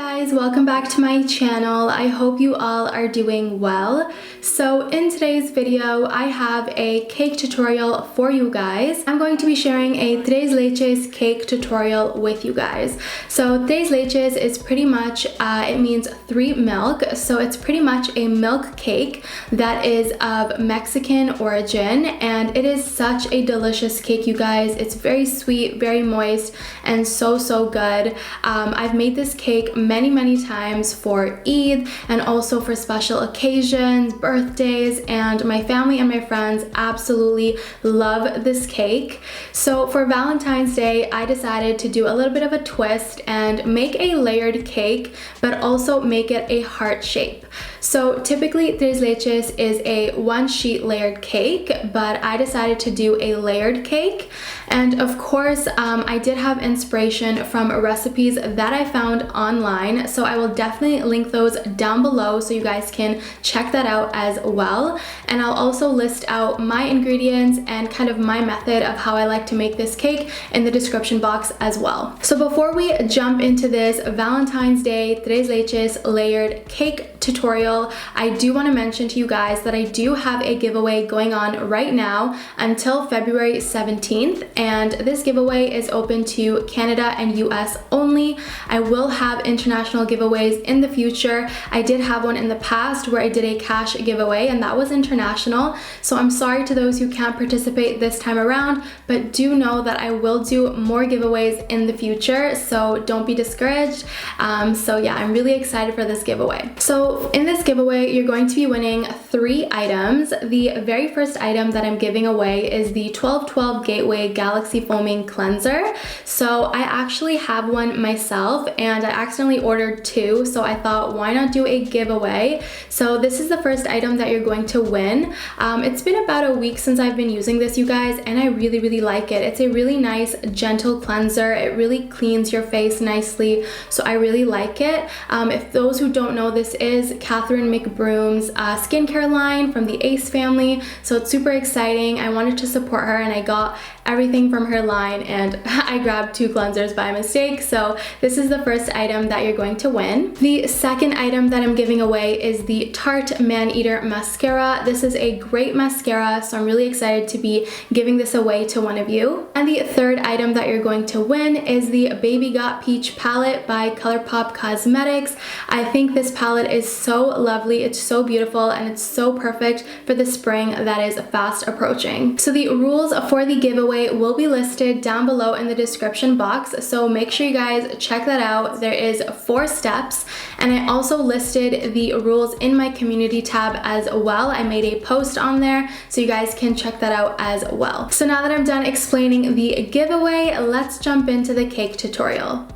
guys, welcome back to my channel. I hope you all are doing well. So in today's video, I have a cake tutorial for you guys. I'm going to be sharing a tres leches cake tutorial with you guys. So tres leches is pretty much, it means 3 milk. So it's pretty much a milk cake that is of Mexican origin, and it is such a delicious cake, you guys. It's very sweet, very moist, and so good. I've made this cake many times for Eid and also for special occasions, birthdays, and my family and my friends absolutely love this cake. So for Valentine's Day, I decided to do a little bit of a twist and make a layered cake, but also make it a heart shape. So typically tres leches is a 1-sheet layered cake, but I decided to do a layered cake. And of course, I did have inspiration from recipes that I found online, so I will definitely link those down below so you guys can check that out as well. And I'll also list out my ingredients and kind of my method of how I like to make this cake in the description box as well. So before we jump into this Valentine's Day tres leches layered cake tutorial, I do want to mention to you guys that I do have a giveaway going on right now until February 17th, and this giveaway is open to Canada and US only. I will have international giveaways in the future. I did have one in the past where I did a cash giveaway, and that was international, so I'm sorry to those who can't participate this time around, but do know that I will do more giveaways in the future, so don't be discouraged. So yeah, I'm really excited for this giveaway. So in this giveaway, you're going to be winning 3 items. The very first item that I'm giving away is the 1212 Gateway Galaxy Foaming Cleanser. So I actually have one myself, and I accidentally ordered 2, so I thought, why not do a giveaway? So this is the first item that you're going to win. It's been about a week since I've been using this, you guys, and I really like it. It's a really nice, gentle cleanser. It really cleans your face nicely, so I really like it. If those who don't know, this is Catherine McBroom's skincare line from the Ace family, so it's super exciting. I wanted to support her, and I got everything from her line, and I grabbed 2 cleansers by mistake. So this is the first item that you're going to win. The second item that I'm giving away is the Tarte Man-Eater Mascara. This is a great mascara, so I'm really excited to be giving this away to one of you. And the third item that you're going to win is the Baby Got Peach palette by ColourPop Cosmetics. I think this palette is so lovely, it's so beautiful, and it's so perfect for the spring that is fast approaching. So the rules for the giveaway will be listed down below in the description box, so make sure you guys check that out. There is 4 steps, and I also listed the rules in my community tab as well. I made a post on there, so you guys can check that out as well. So now that I'm done explaining the giveaway, let's jump into the cake tutorial.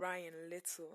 Ryan Little.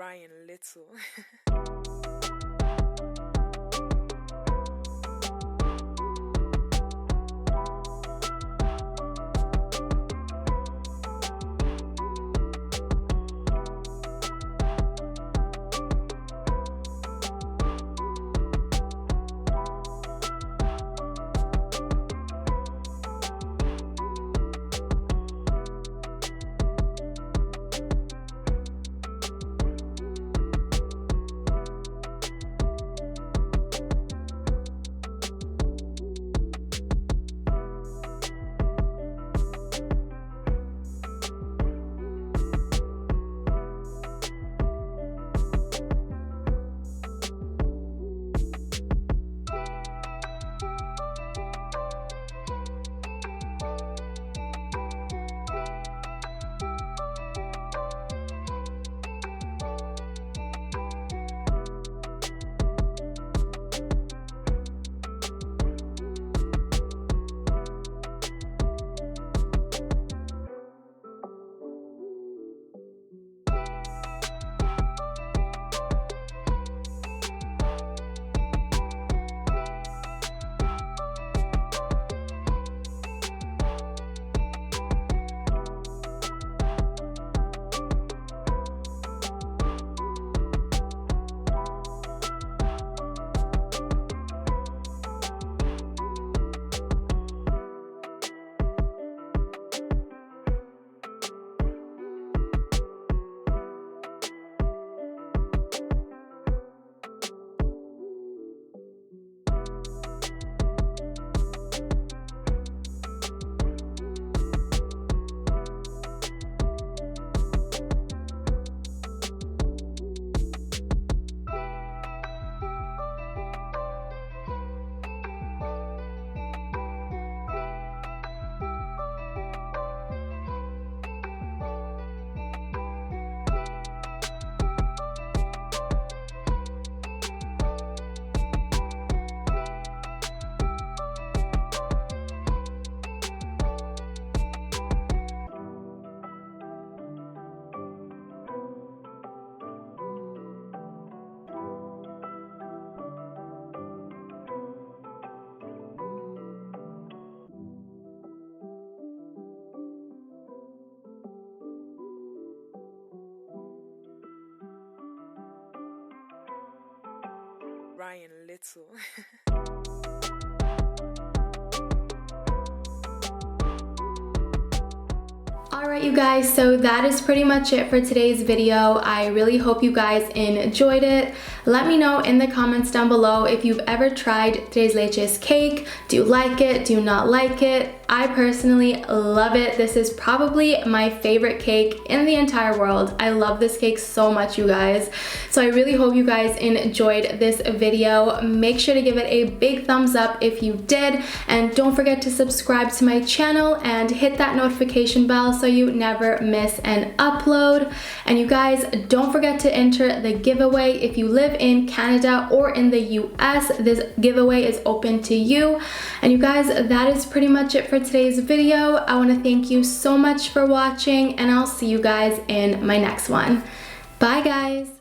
Ryan Little. Ryan Little. Alright you guys, so that is pretty much it for today's video. I really hope you guys enjoyed it. Let me know in the comments down below if you've ever tried today's Leches cake. Do you like it? Do you not like it? I personally love it. This is probably my favorite cake in the entire world. I love this cake so much, you guys. So I really hope you guys enjoyed this video. Make sure to give it a big thumbs up if you did, and don't forget to subscribe to my channel and hit that notification bell so you never miss an upload. And you guys, don't forget to enter the giveaway. If you live in Canada or in the US, this giveaway is open to you. And you guys, that is pretty much it for today's video. I want to thank you so much for watching, and I'll see you guys in my next one. Bye guys.